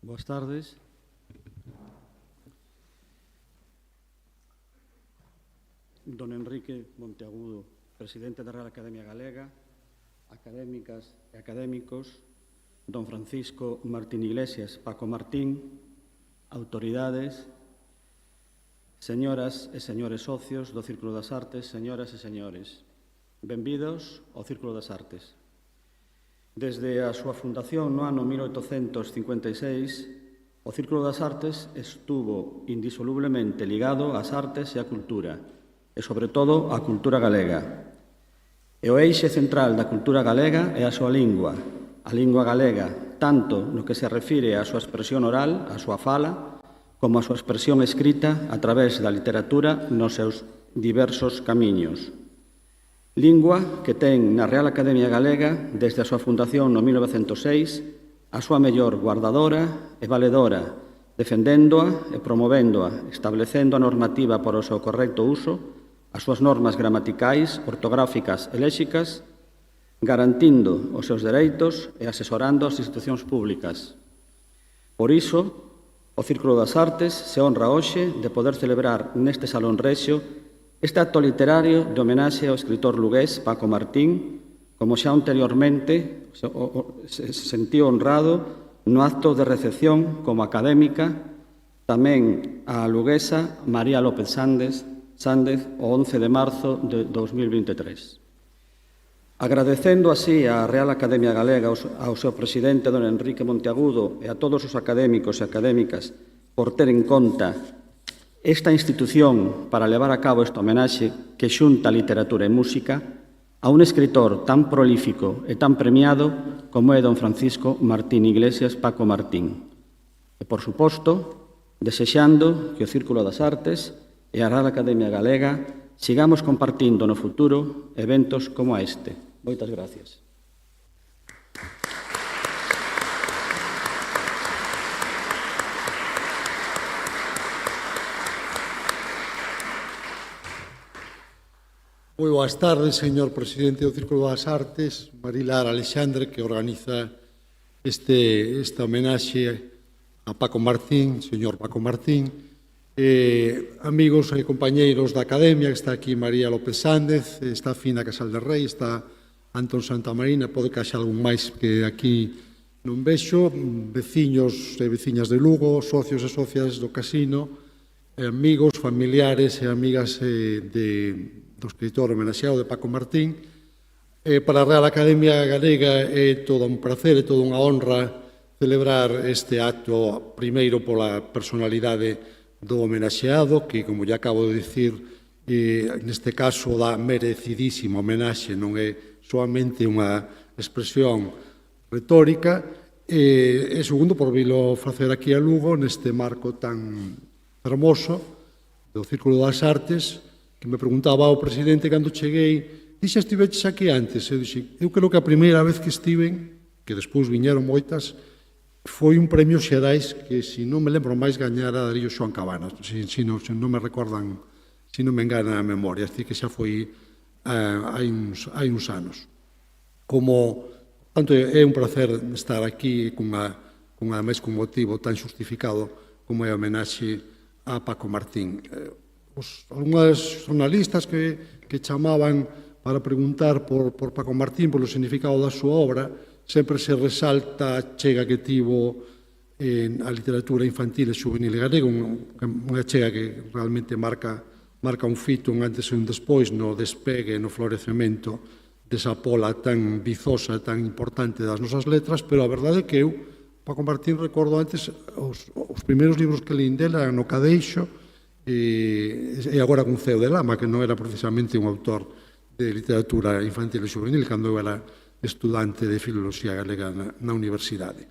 Boas tardes. Don Enrique Monteagudo, presidente da Real Academia Galega, académicas e académicos, don Francisco Martín Iglesias, Paco Martín, autoridades, señoras e señores socios do Círculo das Artes, señoras e señores, benvidos ao Círculo das Artes. Desde a súa fundación no ano 1856, o Círculo das Artes estuvo indisolublemente ligado ás artes e á cultura, e, sobre todo, á cultura galega. E o eixe central da cultura galega é a súa lingua, a lingua galega, tanto no que se refire á súa expresión oral, á súa fala, como á súa expresión escrita a través da literatura nos seus diversos camiños. Lingua que ten na Real Academia Galega, desde a súa fundación no 1906, a súa mellor guardadora e valedora, defendéndoa e promovéndoa, establecendo a normativa para o seu correcto uso, as súas normas gramaticais, ortográficas e léxicas, garantindo os seus dereitos e asesorando as institucións públicas. Por iso, o Círculo das Artes se honra hoxe de poder celebrar neste Salón Rexio este acto literario de homenaxe ao escritor lugués Paco Martín, como xa anteriormente se sentiu honrado no acto de recepción como académica tamén a luguesa María López Sández o 11 de marzo de 2023. Agradecendo así á Real Academia Galega, ao seu presidente, don Enrique Monteagudo, e a todos os académicos e académicas por ter en conta esta institución para levar a cabo esta homenaxe que xunta literatura e música a un escritor tan prolífico e tan premiado como é don Francisco Martín Iglesias Paco Martín. E, por suposto, desexando que o Círculo das Artes e a Real Academia Galega sigamos compartindo no futuro eventos como este. Moitas gracias. Moi boas tardes, señor presidente do Círculo das Artes, Marilar Alexandre, que organiza esta homenaxe a Paco Martín, señor Paco Martín, amigos e compañeiros da Academia, que está aquí María López Sández, está Fina Casal de Rei, está Antón Santamarina, pode que haxa algún máis que aquí non vexo, veciños e veciñas de Lugo, socios e socias do casino, amigos, familiares e amigas do escritor homenaxeado de Paco Martín. Para a Real Academia Galega é todo un prazer, é toda unha honra celebrar este acto, primeiro pola personalidade do homenaxeado, que, como já acabo de dicir, neste caso dá merecidísima homenaxe, non é soamente unha expresión retórica, e segundo, por vilo facer aquí a Lugo, neste marco tan hermoso do Círculo das Artes, que me preguntaba o presidente cando cheguei, xa estiveches aquí antes? Eu dixi, eu creo que a primeira vez que estiven, que despois viñeron moitas, foi un premio Xerais que, se non me lembro máis, gañara Darío Xoán Cabanas, se non me recordan, se non me engana a memoria, así que xa foi hai uns anos. Tanto é un placer estar aquí con motivo tan xustificado como é a homenaxe a Paco Martín. Algúnas jornalistas que chamaban para preguntar por Paco Martín, polo significado da súa obra, sempre se resalta a chega que tivo a literatura infantil e juvenil galega, unha chega que realmente marca un fito, un antes e un despois no despegue, no florecemento desa pola tan vizosa, tan importante das nosas letras, pero a verdade é que eu, Paco Martín, recordo antes os primeiros libros que leín dela eran No Cadeixo e agora con Ceo de Lama, que non era precisamente un autor de literatura infantil e juvenil cando eu era estudante de Filoloxía Galega na universidade.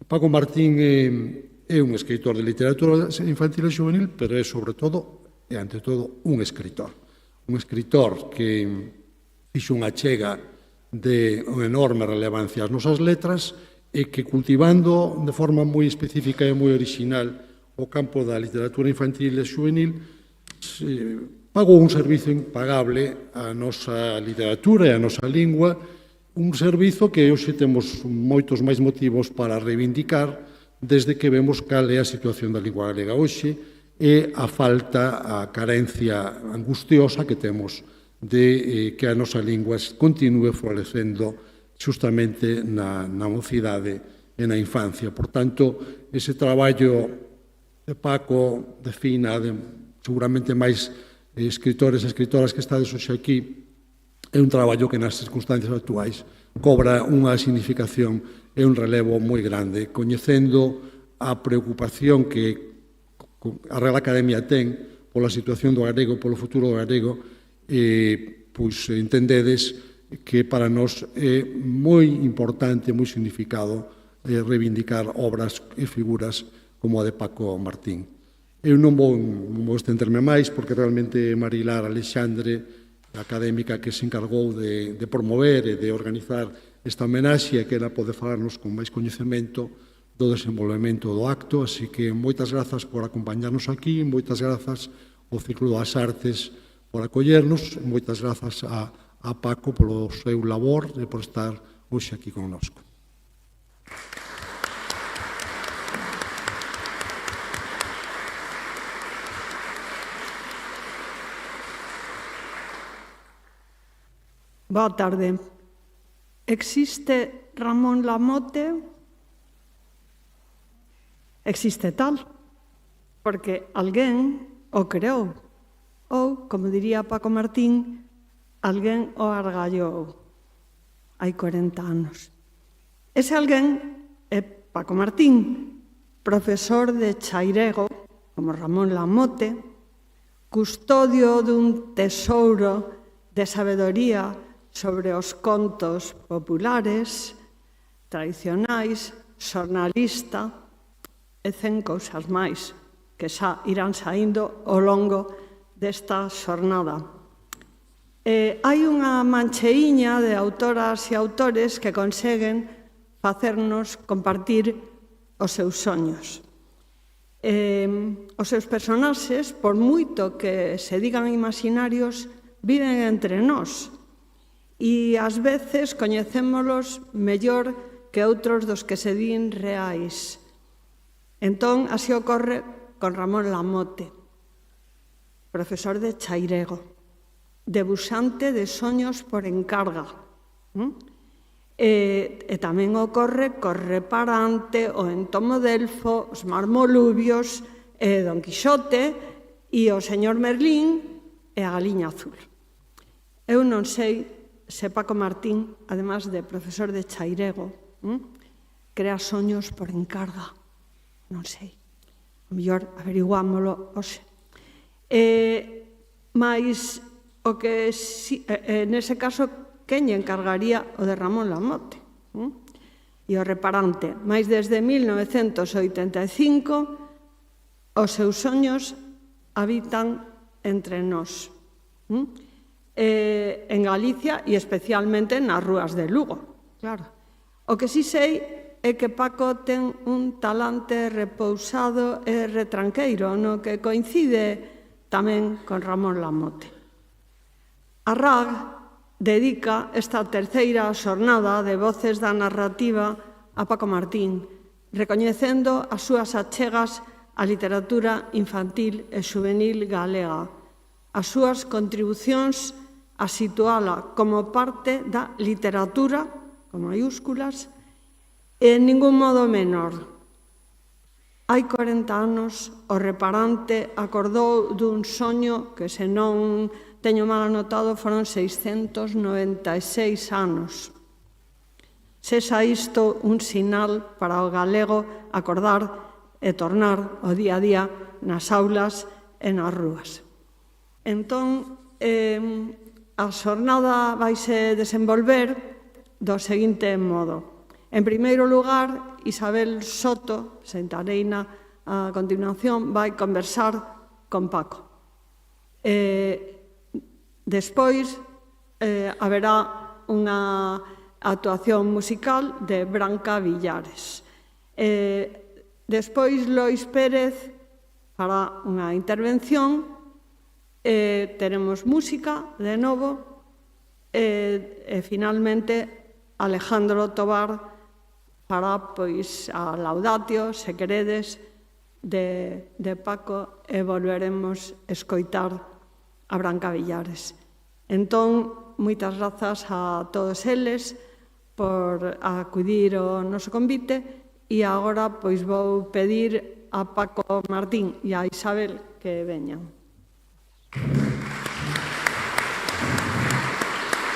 Paco Martín é un escritor de literatura infantil e juvenil, pero é, sobre todo, e ante todo, un escritor. Un escritor que fixo unha chega de unha enorme relevancia ás nosas letras e que, cultivando de forma moi específica e moi original o campo da literatura infantil e juvenil, pagou un servizo impagable á nosa literatura e á nosa lingua, un servizo que hoxe temos moitos máis motivos para reivindicar, desde que vemos cal é a situación da lingua galega hoxe e a falta, a carencia angustiosa que temos de que a nosa lingua continue florecendo justamente na mocidade e na infancia. Por tanto, ese traballo de Paco, de Fina, de seguramente máis escritores e escritoras que estades hoxe aquí, é un traballo que nas circunstancias actuais cobra unha significación e un relevo moi grande, coñecendo a preocupación que a Real Academia ten pola situación do galego, polo futuro do galego, pois entendedes que para nós é moi importante, moi significado reivindicar obras e figuras como a de Paco Martín. Eu non vou estenderme máis porque realmente Marilar Alexandre, a académica que se encargou de promover e de organizar esta homenaxe, que ela pode falarnos con máis coñecemento do desenvolvemento do acto, así que moitas grazas por acompañarnos aquí, moitas grazas ao Círculo das Artes por acollernos, moitas grazas a Paco polo seu labor e por estar hoxe aquí connosco. Boa tarde. Existe Ramón Lamote? Existe tal, porque alguén o creou, ou, como diría Paco Martín, alguén o argallou hai 40 anos. Ese alguén é Paco Martín, profesor de chairego, como Ramón Lamote, custodio dun tesouro de sabedoría sobre os contos populares, tradicionais, xornalista e 100 cousas máis que xa irán saindo ao longo desta xornada. Hai unha mancheiña de autoras e autores que conseguen facernos compartir os seus soños. Os seus personaxes, por moito que se digan imaginarios, viven entre nós e ás veces coñecémolos mellor que outros dos que se din reais. Entón, así ocorre con Ramón Lamote, profesor de chairego, debuxante de soños por encarga. E tamén ocorre co reparante, o Entomo Delfo, os Marmolubios, Don Quixote e o señor Merlín e a Galiña Azul. Eu non sei se Paco Martín, además de profesor de chairego, crea soños por encarga. Non sei. O mellor averiguámolo hoxe. Mais, o que nese caso, quen lle encargaría o de Ramón Lamote? E o reparante. Mais desde 1985, os seus soños habitan entre nós. En Galicia e especialmente nas rúas de Lugo. Claro. O que sí sei é que Paco ten un talante repousado e retranqueiro, no que coincide tamén con Ramón Lamote. A RAG dedica esta terceira xornada de Voces da Narrativa a Paco Martín, recoñecendo as súas achegas á literatura infantil e xuvenil galega, as súas contribucións a situala como parte da literatura, con maiúsculas, e en ningún modo menor. Hai 40 anos, o reparante acordou dun soño que, se non teño mal anotado, foron 696 anos. Sexa isto un sinal para o galego acordar e tornar o día a día nas aulas e nas rúas. Entón, a xornada vaise desenvolver do seguinte modo. En primeiro lugar, Isabel Soto, sentareina a continuación, vai conversar con Paco. Despois, haberá unha actuación musical de Branca Villares. Despois, Lois Pérez fará unha intervención, teremos música de novo, e finalmente Alejandro Tobar fará pois a laudatio, se queredes, de Paco e volveremos a escoitar a Branca Villares. Entón, moitas grazas a todos eles por acudir ao noso convite e agora pois vou pedir a Paco Martín e a Isabel que veñan.